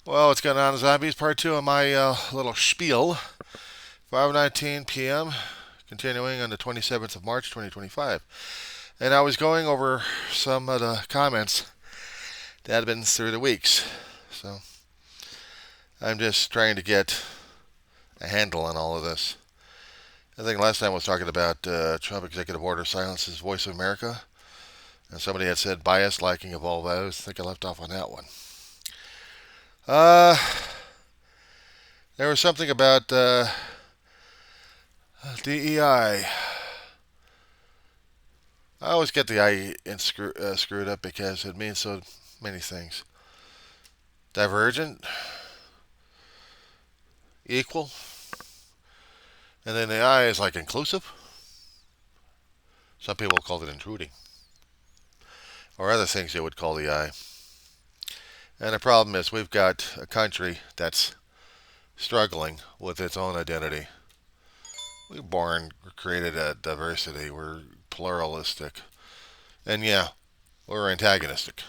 Well, what's going on, zombies? Part two of my little spiel. 5:19 p.m. Continuing on the 27th of March, 2025. And I was going over some of the comments that have been through the weeks. So I'm just trying to get a handle on all of this. I think last time I was talking about Trump executive order silences Voice of America, and somebody had said bias, lacking of all those. I think I left off on that one. Uh, there was something about DEI. I always get the I screwed up because it means so many things. Divergent, equal, and then the I is like inclusive. Some people call it intruding, or other things they would call the I. And the problem is we've got a country that's struggling with its own identity. We're created a diversity. We're pluralistic, and yeah, we're antagonistic.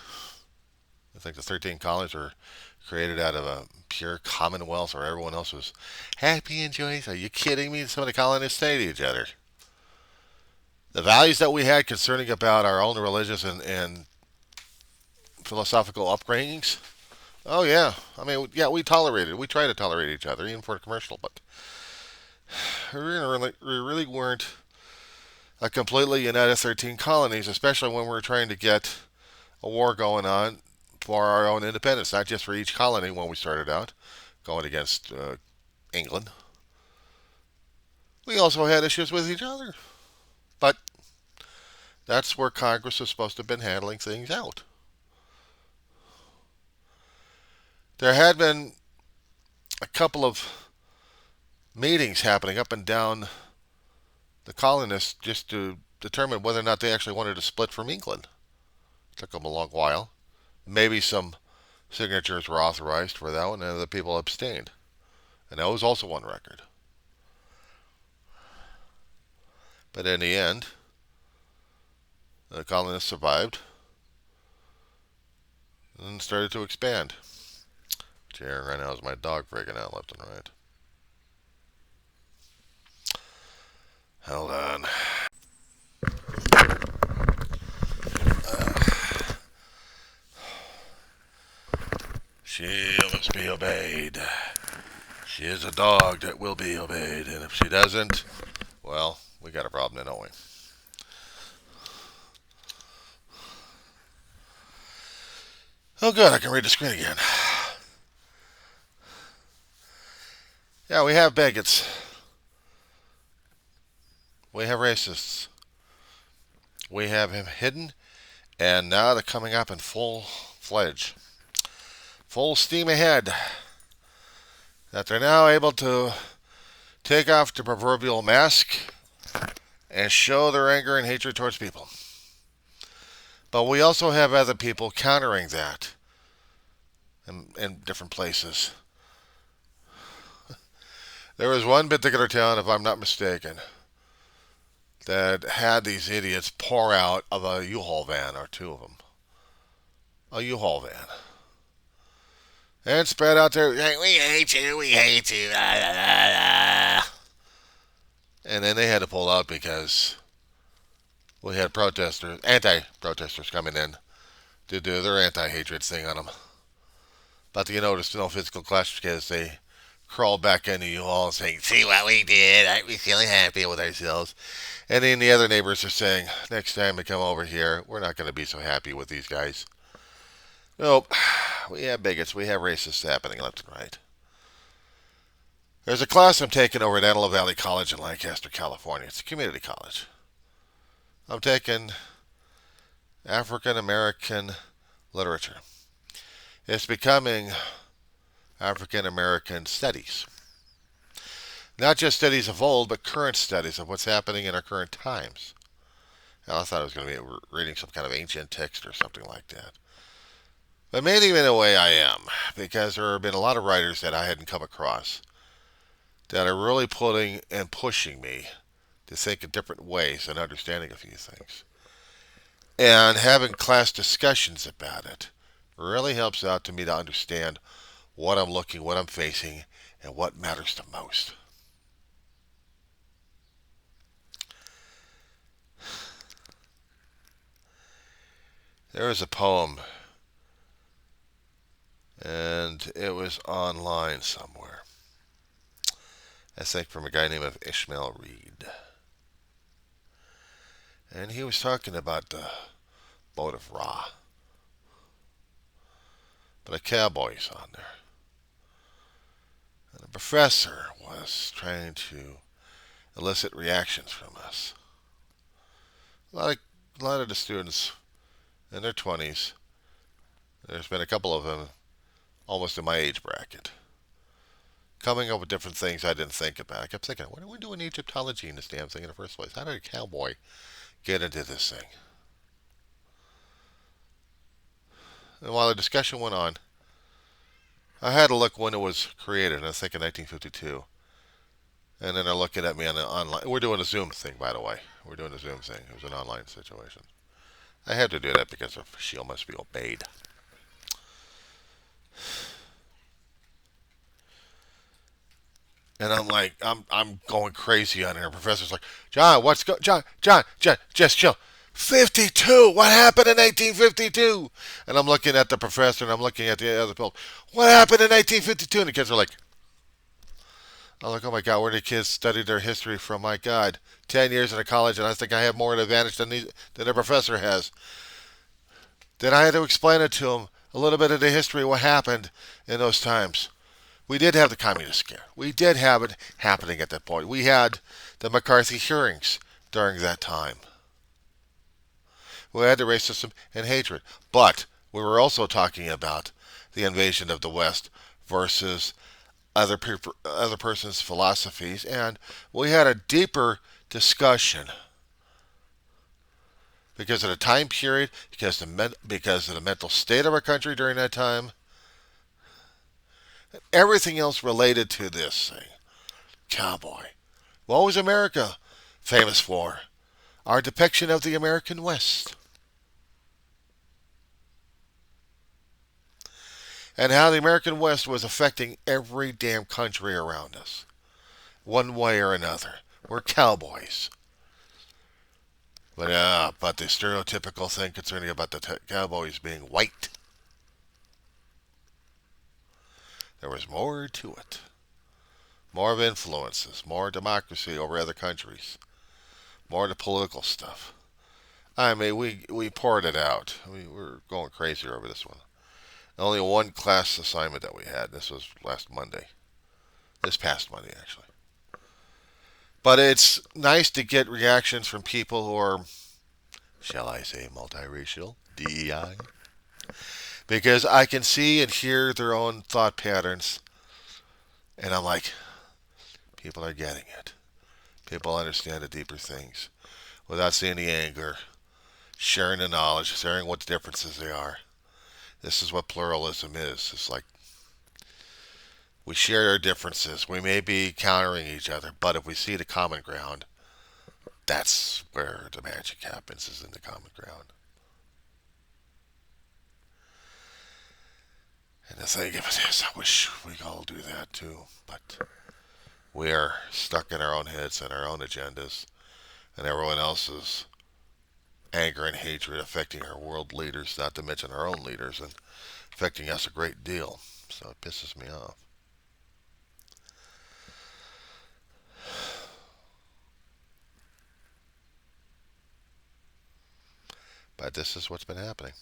I think the 13 colonies were created out of a pure commonwealth where everyone else was happy and joyous. Are you kidding me? Some of the colonists say to each other. The values that we had concerning about our own religious and philosophical upbringings. Oh yeah, I mean yeah, we tolerated. We try to tolerate each other even for the commercial, but we really weren't a completely united 13 colonies, especially when we were trying to get a war going on for our own independence, not just for each colony when we started out going against England. We also had issues with each other. But that's where Congress is supposed to have been handling things out. There had been a couple of meetings happening up and down the colonists just to determine whether or not they actually wanted to split from England. It took them a long while. Maybe some signatures were authorized for that one, and other people abstained. And that was also on record. But in the end, the colonists survived and started to expand. Here right now is my dog freaking out left and right. Hold on. She must be obeyed. She is a dog that will be obeyed, and if she doesn't, well, we got a problem then, don't we? Oh, good, I can read the screen again. Yeah, we have bigots. We have racists. We have him hidden, and now they're coming up in full fledged. Full steam ahead. That they're now able to take off the proverbial mask and show their anger and hatred towards people. But we also have other people countering that in different places. There was one particular town, if I'm not mistaken, that had these idiots pour out of a U-Haul van, or two of them. A U-Haul van. And spread out there, "Hey, we hate you, we hate you. Ah, ah, ah, ah." And then they had to pull out because we had protesters, anti-protesters coming in to do their anti-hatred thing on them. But you notice no physical clash because they crawl back into you all saying, "See what we did? Aren't we feeling happy with ourselves?" And then the other neighbors are saying, "Next time they come over here, we're not going to be so happy with these guys." Nope. We have bigots. We have racists happening left and right. There's a class I'm taking over at Antelope Valley College in Lancaster, California. It's a community college. I'm taking African American literature. It's becoming African American studies. Not just studies of old, but current studies of what's happening in our current times. Now, I thought I was going to be reading some kind of ancient text or something like that. But maybe in a way I am, because there have been a lot of writers that I hadn't come across that are really putting and pushing me to think in different ways and understanding a few things. And having class discussions about it really helps out to me to understand what I'm looking, what I'm facing, and what matters the most. There is a poem, and it was online somewhere. I think from a guy named Ishmael Reed. And he was talking about the boat of Ra. But a cowboy's on there. And the professor was trying to elicit reactions from us. A lot of the students in their 20s, there's been a couple of them almost in my age bracket, coming up with different things I didn't think about. I kept thinking, what are we doing Egyptology in this damn thing in the first place? How did a cowboy get into this thing? And while the discussion went on, I had to look when it was created, and I was thinking 1952. And then they're looking at me on the online. We're doing a Zoom thing, by the way. We're doing a Zoom thing. It was an online situation. I had to do that because the shield must be obeyed. And I'm like, I'm going crazy on here. Professor's like, John, John, just chill. 52. What happened in 1852? And I'm looking at the professor and I'm looking at the other people. What happened in 1852? And the kids are like, I'm like, oh my God, where did kids study their history from? My God, 10 years in a college, and I think I have more of an advantage than the professor has. Then I had to explain it to them, a little bit of the history of what happened in those times. We did have the communist scare. We did have it happening at that point. We had the McCarthy hearings during that time. We had the racism and hatred. But we were also talking about the invasion of the West versus other person's philosophies, and we had a deeper discussion because of the time period, because of the mental state of our country during that time, everything else related to this thing. Cowboy. What was America famous for? Our depiction of the American West. And how the American West was affecting every damn country around us, one way or another. We're cowboys. But the stereotypical thing concerning about the cowboys being white, there was more to it. More of influences, more democracy over other countries, more of the political stuff. I mean, we poured it out. We were going crazy over this one. Only one class assignment that we had. This was last Monday. This past Monday, actually. But it's nice to get reactions from people who are, shall I say, multiracial, DEI, because I can see and hear their own thought patterns, and I'm like, people are getting it. People understand the deeper things without seeing the anger, sharing the knowledge, sharing what the differences they are. This is what pluralism is. It's like we share our differences. We may be countering each other, but if we see the common ground, that's where the magic happens, is in the common ground. And the thing of it is, I wish we could all do that too, but we are stuck in our own heads and our own agendas, and everyone else's anger and hatred affecting our world leaders, not to mention our own leaders, and affecting us a great deal. So it pisses me off. But this is what's been happening.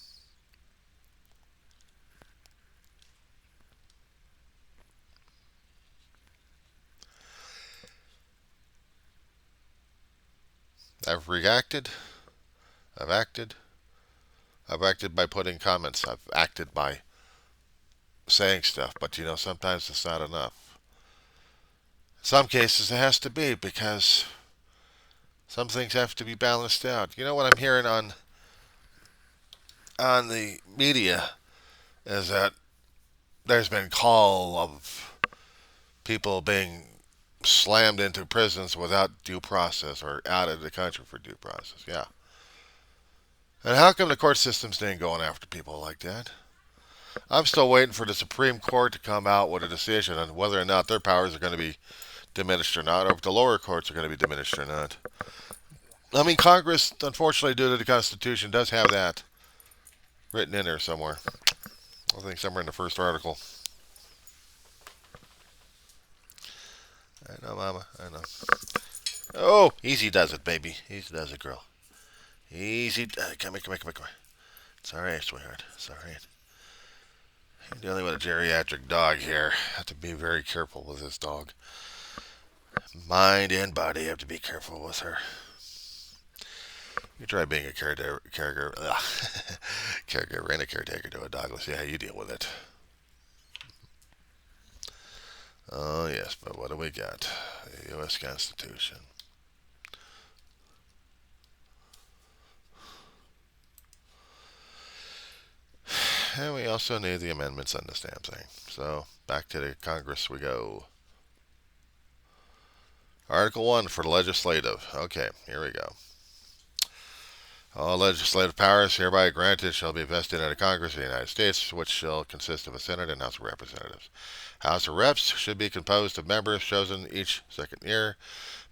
I've reacted. I've acted. I've acted by putting comments. I've acted by saying stuff. But sometimes it's not enough. In some cases, it has to be because some things have to be balanced out. You know what I'm hearing on the media is that there's been call of people being slammed into prisons without due process or out of the country for due process. Yeah. And how come the court systems ain't going after people like that? I'm still waiting for the Supreme Court to come out with a decision on whether or not their powers are going to be diminished or not, or if the lower courts are going to be diminished or not. I mean, Congress, unfortunately, due to the Constitution, does have that written in there somewhere. I think somewhere in the first article. I know, Mama. I know. Oh, easy does it, baby. Easy does it, girl. Easy. Come here, come here, come here, come here. It's all right, sweetheart. It's all right. You're dealing with a geriatric dog here. Have to be very careful with this dog. Mind and body have to be careful with her. You try being a caregiver, caregiver and a caretaker to a dog. Let's see how you deal with it. Oh yes, but what do we got? The U.S. Constitution. And we also need the amendments on the stamp thing. So back to the Congress we go. Article 1 for the legislative. Okay, here we go. All legislative powers hereby granted shall be vested in the Congress of the United States, which shall consist of a Senate and House of Representatives. House of Reps should be composed of members chosen each second year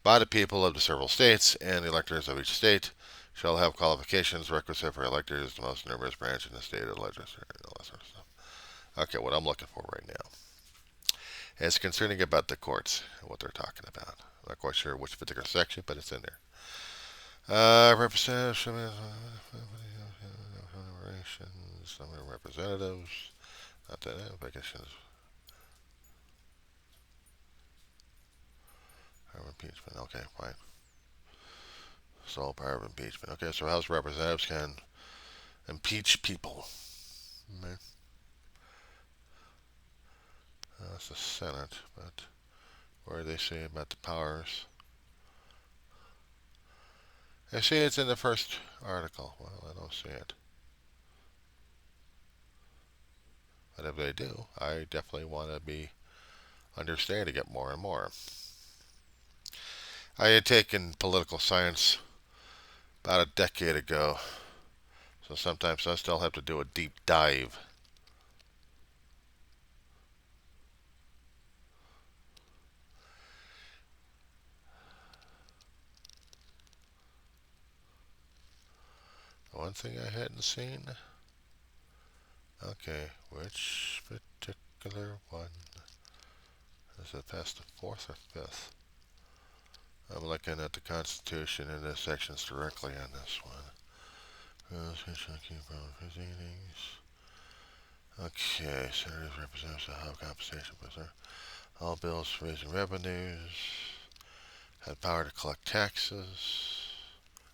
by the people of the several states, and the electors of each state shall have qualifications requisite for electors, the most numerous branch in the state of the legislature, and all that sort of stuff. Okay, what I'm looking for right now is concerning about the courts and what they're talking about. I'm not quite sure which particular section, but it's in there. Representatives, representatives, not that applications. Impeachment. Okay, fine. Sole power of impeachment. Okay, so House Representatives can impeach people. Okay. That's the Senate, but where do they say about the powers? I see it's in the first article. Well, I don't see it. But if they do, I definitely want to be understanding it more and more. I had taken political science about a decade ago, so sometimes I still have to do a deep dive. One thing I hadn't seen. Okay, which particular one? Is it past the fourth or fifth? I'm looking at the Constitution and the sections directly on this one. Okay, senators, representatives shall have compensation for all bills raising revenues. Had power to collect taxes.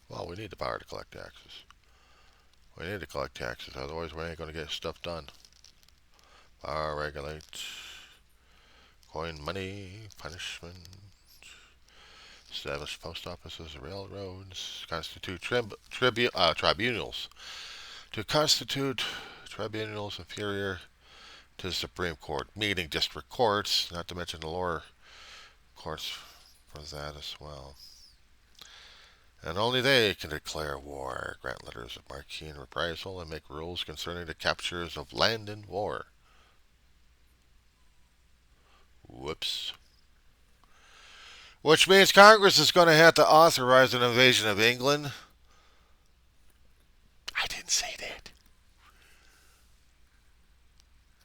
Well, we need the power to collect taxes. We need to collect taxes, otherwise we ain't going to get stuff done. Power regulate. Coin money. Punishment. Establish post offices, railroads. Constitute tribunals. To constitute tribunals inferior to the Supreme Court, meaning district courts, not to mention the lower courts for that as well. And only they can declare war, grant letters of marque and reprisal, and make rules concerning the captures of land in war. Whoops. Which means Congress is going to have to authorize an invasion of England. I didn't say that.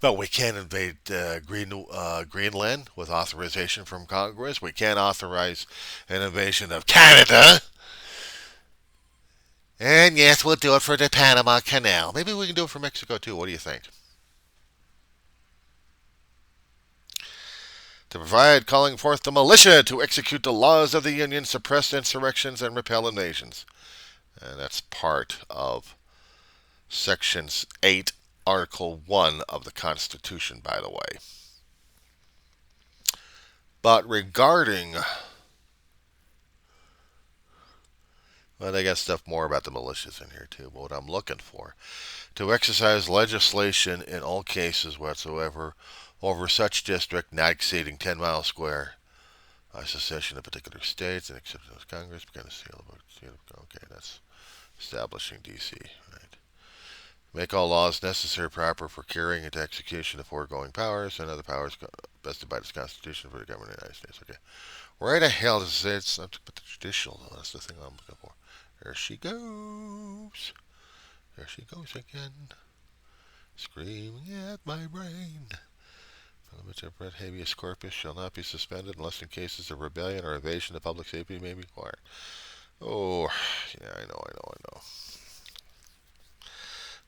But we can't invade Greenland with authorization from Congress. We can't authorize an invasion of Canada. And yes, we'll do it for the Panama Canal. Maybe we can do it for Mexico too. What do you think? To provide calling forth the militia to execute the laws of the Union, suppress insurrections, and repel invasions. And that's part of Section 8, Article 1 of the Constitution, by the way. But regarding, well, they got stuff more about the militias in here too, but what I'm looking for, to exercise legislation in all cases whatsoever over such district not exceeding 10 miles square by secession of particular states and acceptance of Congress, become a seal of, okay, that's establishing D.C., right? Make all laws necessary proper for carrying into execution the foregoing powers and other powers vested by this Constitution for the government of the United States. Okay. Where the hell does it say it's not but the judicial, though? That's the thing I'm looking for. There she goes. There she goes again. Screaming at my brain. Which of red habeas corpus shall not be suspended unless in cases of rebellion or evasion of public safety may be required. Oh, yeah, I know.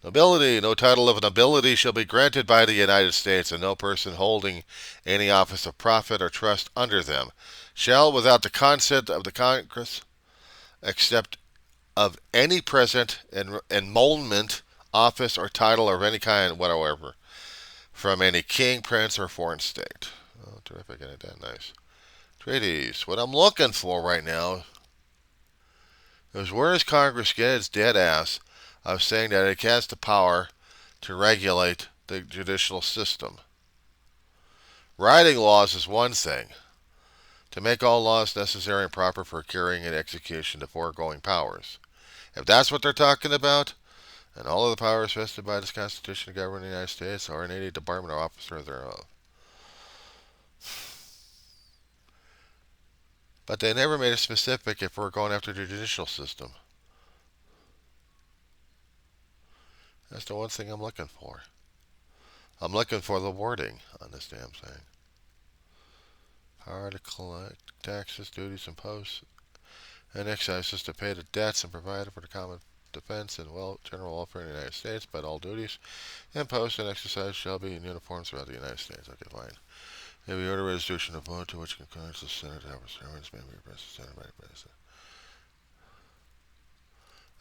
Nobility. No title of nobility shall be granted by the United States, and no person holding any office of profit or trust under them shall, without the consent of the Congress, accept of any present emolument, office, or title of any kind whatever from any king, prince, or foreign state. Oh, terrific. Ain't that nice? Treaties. What I'm looking for right now is where does Congress get its dead ass of saying that it has the power to regulate the judicial system? Writing laws is one thing. To make all laws necessary and proper for carrying and execution the foregoing powers. If that's what they're talking about, and all of the powers vested by this Constitution to govern the United States or in any department or officer thereof. But they never made it specific if we're going after the judicial system. That's the one thing I'm looking for. I'm looking for the wording on this damn thing. Power to collect taxes, duties, imposts, and excises to pay the debts and provide for the common defense and general welfare in the United States, but all duties, imposed and exercised shall be in uniform throughout the United States. Okay, fine. Every order resolution of vote to which concurrence the Senate have servants may be presented by the President.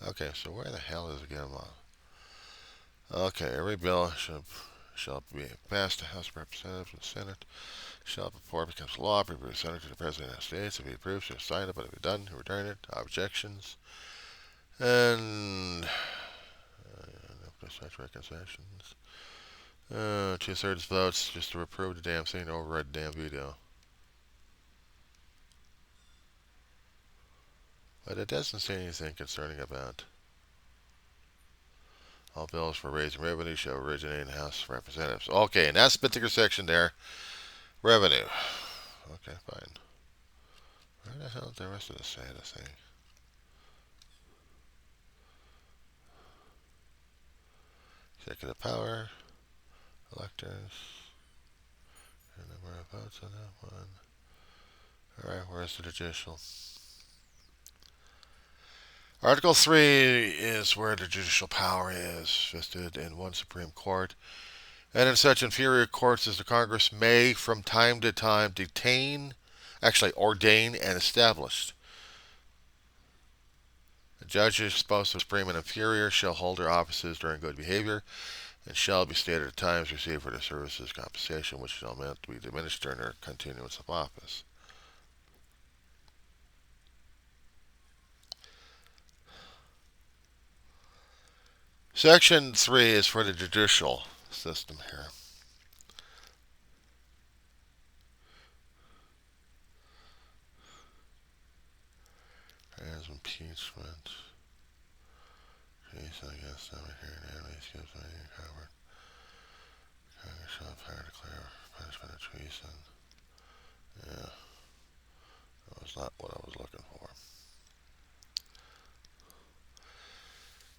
Okay, so where the hell is it getting along? Okay, every bill shall be passed the House of Representatives and the Senate shall, before it becomes law, be presented to the President of the United States. If he approves, he'll sign it, but if he doesn't, he'll return it. Objections. And such reconciliations. 2/3 votes just to approve the damn thing to override the damn veto. But it doesn't say anything concerning about all bills for raising revenue shall originate in the House of Representatives. Okay, and that's the particular section there. Revenue. Okay, fine. Where the hell did the rest of this say, this thing? Executive power. Electors. The number of votes on that one. Alright, where's the judicial? Article 3 is where the judicial power is vested in one Supreme Court, and in such inferior courts as the Congress may from time to time ordain and establish. The judges, both supreme and inferior, shall hold their offices during good behavior, and shall be stated at times receive for their services compensation, which shall not be diminished during their continuance of office. Section 3 is for the judicial system here. As impeachment. Treason against them here and enemies gives me covered. Congress shall have power to declare punishment of treason. Yeah. That was not what I was looking for.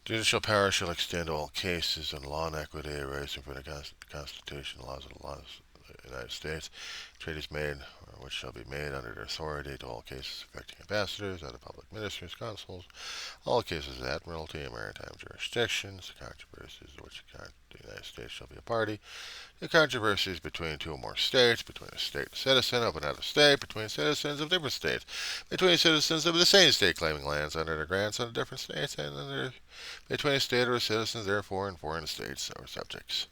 Judicial power shall extend to all cases in law and equity arising from the Constitution, laws of the United States, treaties made or which shall be made under their authority to all cases affecting ambassadors, other public ministers, consuls, all cases of admiralty and maritime jurisdictions, controversies to which the United States shall be a party, the controversies between two or more states, between a state and citizen of another state, between citizens of different states, between citizens of the same state claiming lands under the grants of different states, and between a state or citizens therefore and foreign states or subjects.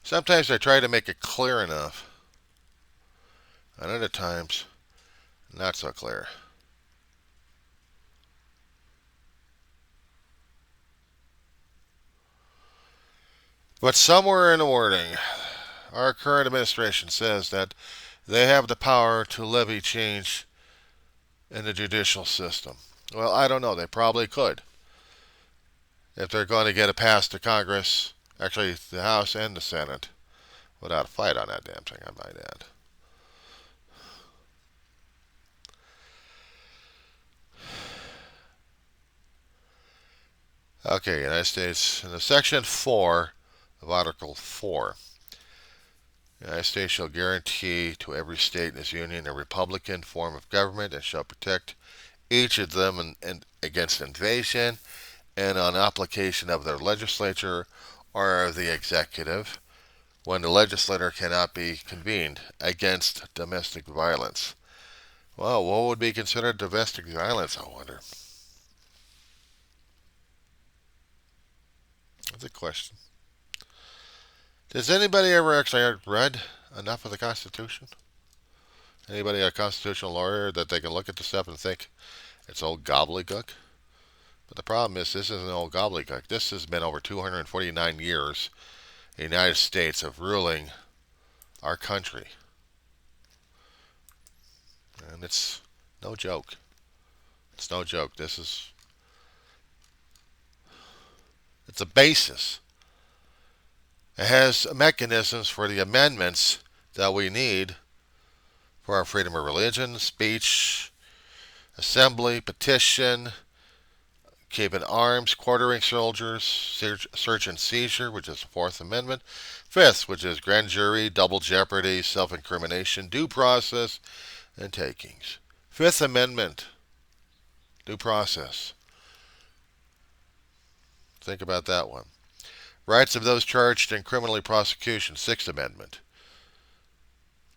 Sometimes I try to make it clear enough, and other times, not so clear. But somewhere in the wording, our current administration says that they have the power to levy change in the judicial system. Well, I don't know. They probably could if they're going to get it passed to Congress, actually the House and the Senate, without a fight on that damn thing, I might add. Okay, United States, in the Section 4 of Article 4, the United States shall guarantee to every state in this union a republican form of government and shall protect each of them against invasion and on application of their legislature or of the executive when the legislature cannot be convened against domestic violence. Well, what would be considered domestic violence, I wonder? That's a question. Does anybody ever actually read enough of the Constitution? Anybody a constitutional lawyer that they can look at the stuff and think it's old gobbledygook? But the problem is this isn't old gobbledygook. This has been over 249 years in the United States of ruling our country. And it's no joke. It's no joke. It's a basis. It has mechanisms for the amendments that we need for our freedom of religion, speech, assembly, petition, keeping arms, quartering soldiers, search and seizure, which is the Fourth Amendment. Fifth, which is grand jury, double jeopardy, self-incrimination, due process, and takings. Fifth Amendment, due process. Think about that one. Rights of those charged in criminal prosecution, Sixth Amendment.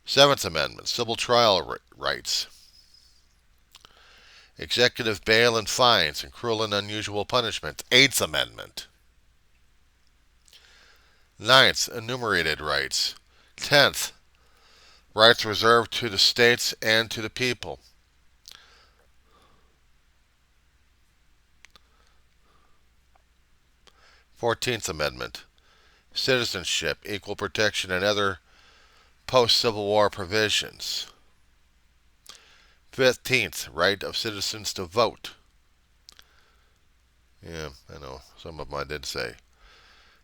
Seventh Amendment, civil trial rights. Executive bail and fines and cruel and unusual punishment, Eighth Amendment. Ninth, enumerated rights. 10th, rights reserved to the states and to the people. 14th Amendment, citizenship, equal protection, and other post-Civil War provisions. 15th, right of citizens to vote. Yeah, I know, some of them I did say.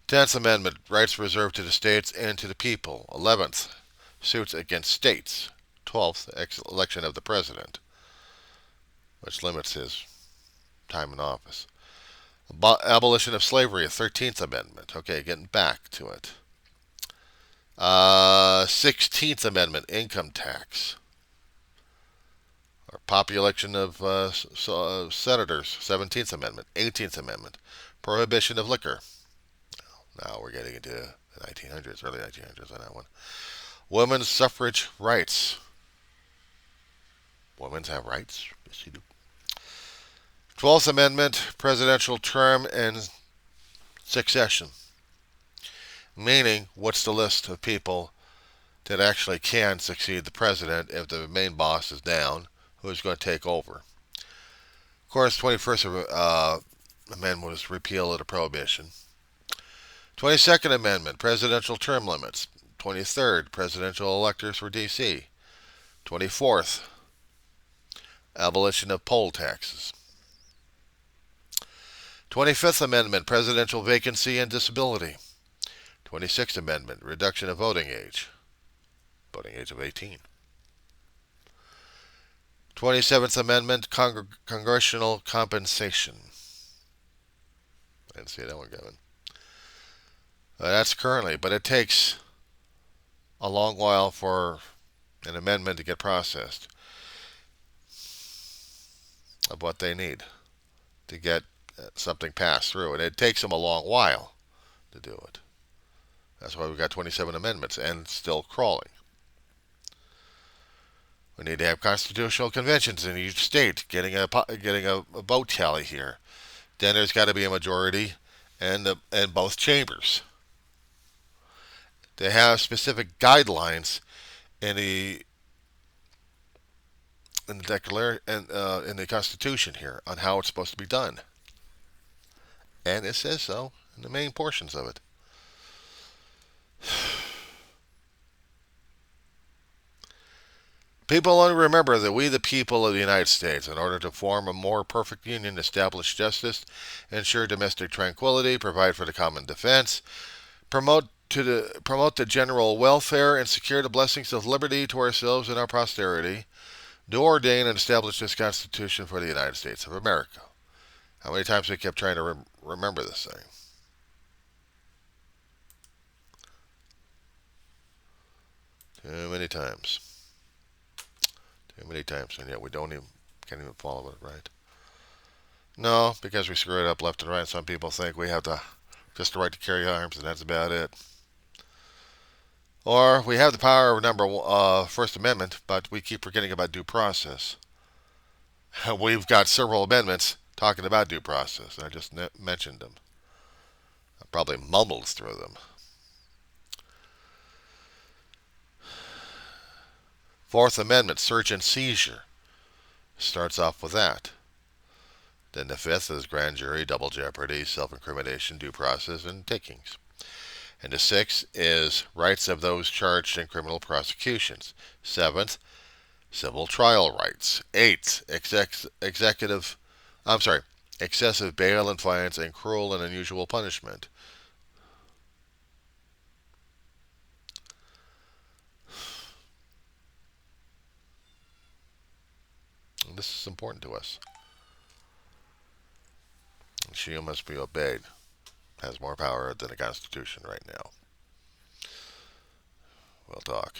10th Amendment, rights reserved to the states and to the people. 11th, suits against states. 12th, election of the president, which limits his time in office. Abolition of slavery, 13th Amendment. Okay, getting back to it. 16th Amendment, income tax. Or population of senators, 17th Amendment. 18th Amendment, prohibition of liquor. Now we're getting into the 1900s, early 1900s on that one. Women's suffrage rights. Women have rights? Yes, you do. 12th Amendment, presidential term and succession. Meaning, what's the list of people that actually can succeed the president if the main boss is down? Who's going to take over? Of course, 21st Amendment was repeal of the prohibition. 22nd Amendment, presidential term limits. 23rd, presidential electors for D.C. 24th, abolition of poll taxes. 25th Amendment, presidential vacancy and disability. 26th Amendment, reduction of voting age of 18. 27th Amendment, congressional compensation. I didn't see that one coming. That's currently, but it takes a long while for an amendment to get processed of what they need to get something passed through. And it takes them a long while to do it. That's why we've got 27 amendments and still crawling. We need to have constitutional conventions in each state, getting a vote tally here. Then there's got to be a majority in both chambers. They have specific guidelines in the Declaration in the Constitution here on how it's supposed to be done, and it says so in the main portions of it. People only remember that we, the people of the United States, in order to form a more perfect union, establish justice, ensure domestic tranquility, provide for the common defense, promote the general welfare, and secure the blessings of liberty to ourselves and our posterity, do ordain and establish this Constitution for the United States of America. How many times we kept trying to remember this thing? Too many times. Too many times, and yet we can't even follow it right. No, because we screw it up left and right. Some people think we have just the right to carry arms, and that's about it. Or we have the power of First Amendment, but we keep forgetting about due process. We've got several amendments talking about due process, and I just mentioned them. I probably mumbled through them. Fourth Amendment, search and seizure, starts off with that. Then the fifth is grand jury, double jeopardy, self-incrimination, due process, and takings. And the sixth is rights of those charged in criminal prosecutions. Seventh, civil trial rights. Eighth, excessive bail and fines and cruel and unusual punishment. And this is important to us. She must be obeyed. Has more power than the Constitution right now. We'll talk.